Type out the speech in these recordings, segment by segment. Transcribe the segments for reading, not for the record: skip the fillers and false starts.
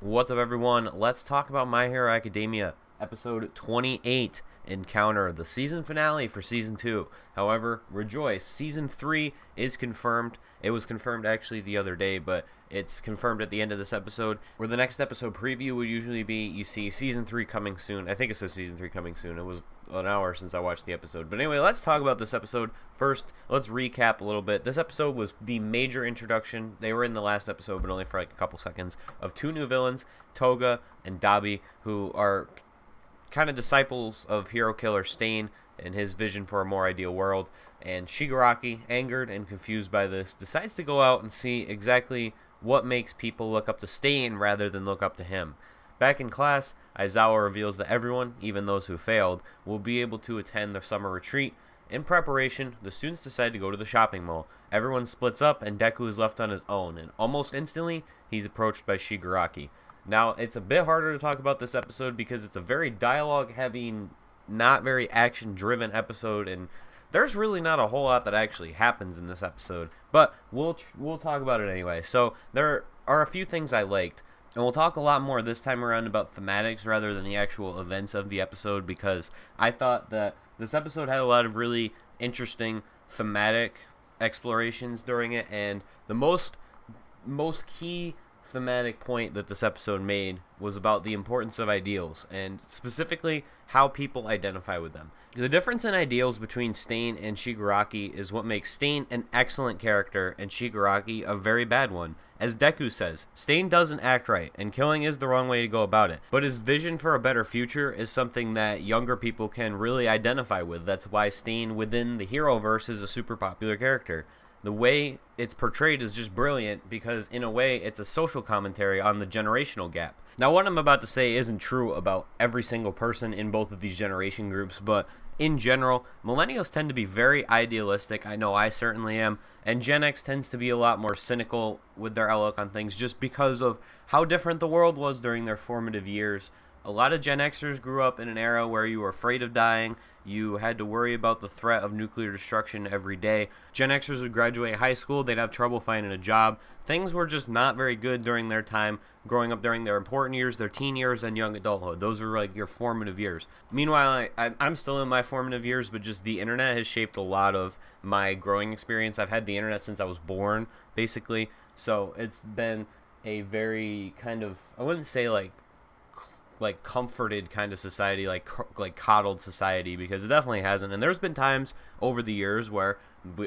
What's up, everyone? Let's talk about My Hero Academia, episode 28, Encounter, the season finale for season 2. However, rejoice, season 3 is confirmed. It was confirmed actually the other day, but it's confirmed at the end of this episode, where the next episode preview would usually be, you see season 3 coming soon. I think it says season 3 coming soon. It was an hour since I watched the episode. But anyway, let's talk about this episode. First, let's recap a little bit. This episode was the major introduction. They were in the last episode, but only for like a couple seconds, of two new villains, Toga and Dabi, who are kind of disciples of hero killer Stain and his vision for a more ideal world. And Shigaraki, angered and confused by this, decides to go out and see exactly what makes people look up to Stain rather than look up to him. Back in class, Aizawa reveals that everyone, even those who failed, will be able to attend the summer retreat. In preparation, the students decide to go to the shopping mall. Everyone splits up and Deku is left on his own, and almost instantly, he's approached by Shigaraki. Now, it's a bit harder to talk about this episode because it's a very dialogue-heavy, not very action-driven episode, and there's really not a whole lot that actually happens in this episode. But we'll talk about it anyway. So, there are a few things I liked, and we'll talk a lot more this time around about thematics rather than the actual events of the episode, because I thought that this episode had a lot of really interesting thematic explorations during it, and the most key thematic point that this episode made was about the importance of ideals, and specifically how people identify with them. The difference in ideals between Stain and Shigaraki is what makes Stain an excellent character and Shigaraki a very bad one. As Deku says, Stain doesn't act right, and killing is the wrong way to go about it. But his vision for a better future is something that younger people can really identify with. That's why Stain within the Heroverse is a super popular character. The way it's portrayed is just brilliant because, in a way, it's a social commentary on the generational gap. Now, what I'm about to say isn't true about every single person in both of these generation groups, but in general, millennials tend to be very idealistic. I know I certainly am. And Gen X tends to be a lot more cynical with their outlook on things just because of how different the world was during their formative years. A lot of Gen Xers grew up in an era where you were afraid of dying. You had to worry about the threat of nuclear destruction every day. Gen Xers would graduate high school, they'd have trouble finding a job. Things were just not very good during their time, growing up during their important years, their teen years, and young adulthood. Those are like your formative years. Meanwhile, I'm still in my formative years, but just the internet has shaped a lot of my growing experience. I've had the internet since I was born, basically. So it's been a very kind of, I wouldn't say like comforted kind of society, like coddled society, because it definitely hasn't. And there's been times over the years where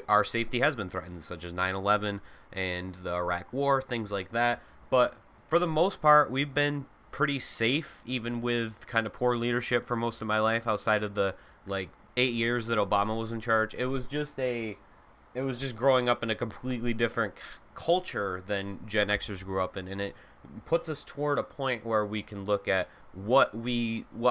our safety has been threatened, such as 9/11 and the Iraq War, things like that. But for the most part, we've been pretty safe, even with kind of poor leadership for most of my life, outside of the 8 years that Obama was in charge. It was just growing up in a completely different culture than Gen Xers grew up in, and it puts us toward a point where we can look at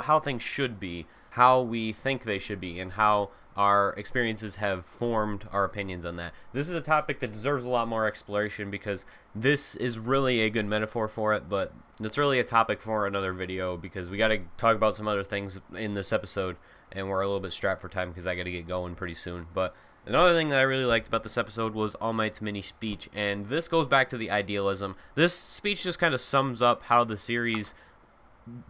how things should be, how we think they should be, and how our experiences have formed our opinions on that. This is a topic that deserves a lot more exploration because this is really a good metaphor for it, but it's really a topic for another video because we got to talk about some other things in this episode, and we're a little bit strapped for time because I got to get going pretty soon. But another thing that I really liked about this episode was All Might's mini speech, and this goes back to the idealism. This speech just kind of sums up how the series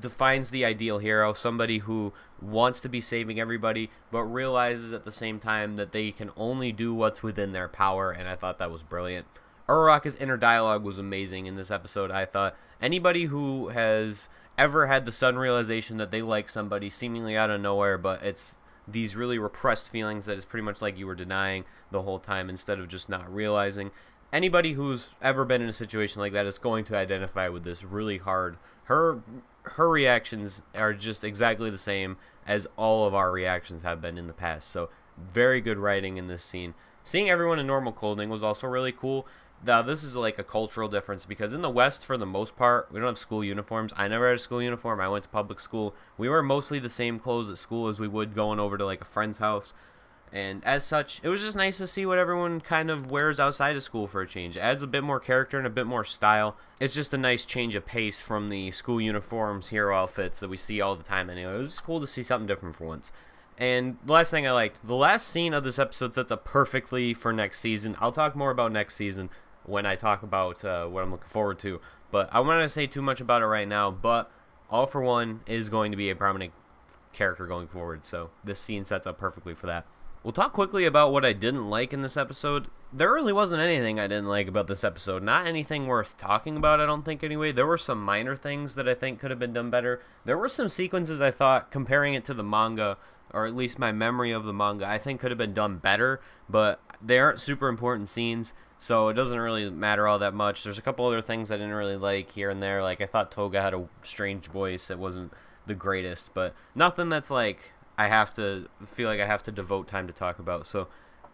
defines the ideal hero, somebody who wants to be saving everybody, but realizes at the same time that they can only do what's within their power, and I thought that was brilliant. Uraraka's inner dialogue was amazing in this episode. I thought anybody who has ever had the sudden realization that they like somebody seemingly out of nowhere, but it's these really repressed feelings that is pretty much like you were denying the whole time instead of just not realizing. Anybody who's ever been in a situation like that is going to identify with this really hard. Her reactions are just exactly the same as all of our reactions have been in the past. So very good writing in this scene. Seeing everyone in normal clothing was also really cool. Now, this is like a cultural difference because in the West, for the most part, we don't have school uniforms. I never had a school uniform. I went to public school. We wear mostly the same clothes at school as we would going over to like a friend's house. And as such, it was just nice to see what everyone kind of wears outside of school for a change. It adds a bit more character and a bit more style. It's just a nice change of pace from the school uniforms, hero outfits that we see all the time anyway. It was just cool to see something different for once. And the last thing I liked, the last scene of this episode sets up perfectly for next season. I'll talk more about next season when I talk about what I'm looking forward to. But I want to say too much about it right now, but All for One is going to be a prominent character going forward, so this scene sets up perfectly for that. We'll talk quickly about what I didn't like in this episode. There really wasn't anything I didn't like about this episode. Not anything worth talking about, I don't think, anyway. There were some minor things that I think could have been done better. There were some sequences I thought, comparing it to the manga, or at least my memory of the manga, I think could have been done better, but they aren't super important scenes, so it doesn't really matter all that much. There's a couple other things I didn't really like here and there. Like, I thought Toga had a strange voice that wasn't the greatest, but nothing that's like I have to feel like I have to devote time to talk about. So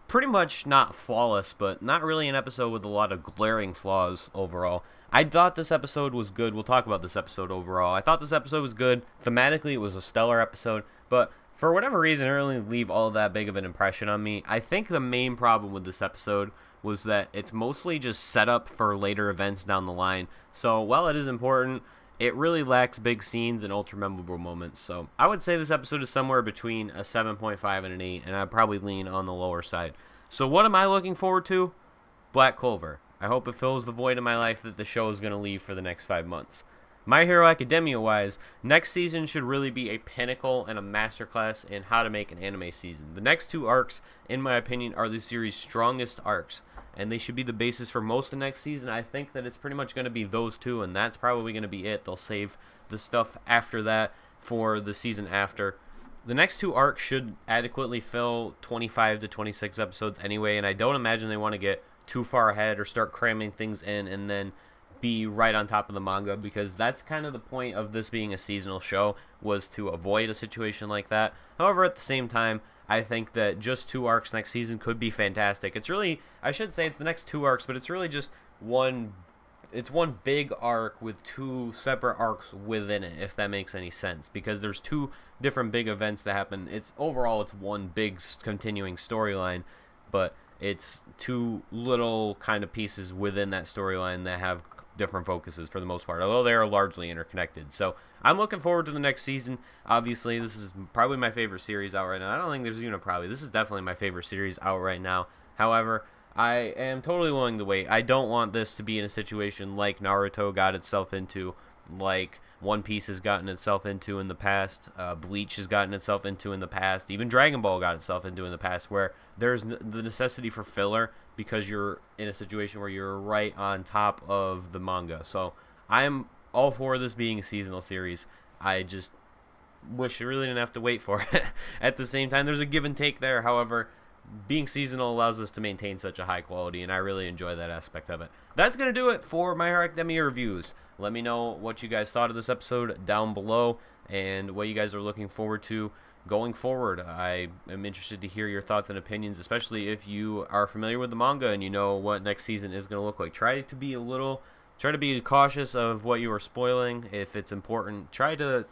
pretty much not flawless, but not really an episode with a lot of glaring flaws overall. I thought this episode was good. We'll talk about this episode overall. I thought this episode was good. Thematically, it was a stellar episode, but for whatever reason, it didn't really leave all that big of an impression on me. I think the main problem with this episode was that it's mostly just set up for later events down the line. So while it is important, it really lacks big scenes and ultra memorable moments. So I would say this episode is somewhere between a 7.5 and an 8, and I'd probably lean on the lower side. So what am I looking forward to? Black Clover. I hope it fills the void in my life that the show is going to leave for the next 5 months. My Hero Academia-wise, next season should really be a pinnacle and a masterclass in how to make an anime season. The next 2 arcs, in my opinion, are the series' strongest arcs, and they should be the basis for most of next season. I think that it's pretty much going to be those 2, and that's probably going to be it. They'll save the stuff after that for the season after. The next 2 arcs should adequately fill 25 to 26 episodes anyway, and I don't imagine they want to get too far ahead or start cramming things in and then be right on top of the manga, because that's kind of the point of this being a seasonal show, was to avoid a situation like that. However, at the same time, I think that just 2 arcs next season could be fantastic. It's really, I should say it's the next 2 arcs, but it's really just one big arc with 2 separate arcs within it, if that makes any sense, because there's 2 different big events that happen. It's one big continuing storyline, but it's 2 little kind of pieces within that storyline that have different focuses for the most part, although they are largely interconnected. So I'm looking forward to the next season. Obviously, this is probably my favorite series out right now. I don't think there's even a probably. This is definitely my favorite series out right now. However, I am totally willing to wait. I don't want this to be in a situation like Naruto got itself into, like One Piece has gotten itself into in the past, Bleach has gotten itself into in the past, even Dragon Ball got itself into in the past, where there's the necessity for filler because you're in a situation where you're right on top of the manga. So I'm all for this being a seasonal series. I just wish you really didn't have to wait for it. At the same time, there's a give and take there. However, being seasonal allows us to maintain such a high quality, and I really enjoy that aspect of it. That's going to do it for My Hero Academia reviews. Let me know what you guys thought of this episode down below and what you guys are looking forward to going forward. I am interested to hear your thoughts and opinions, especially if you are familiar with the manga and you know what next season is going to look like. Try to be cautious of what you are spoiling if it's important. Try to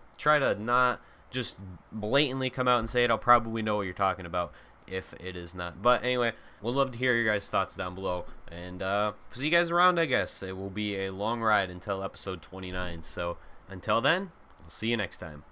not just blatantly come out and say it. I'll probably know what you're talking about if it is not. But anyway, we'd love to hear your guys' thoughts down below. And see you guys around, I guess. It will be a long ride until episode 29. So until then, I'll see you next time.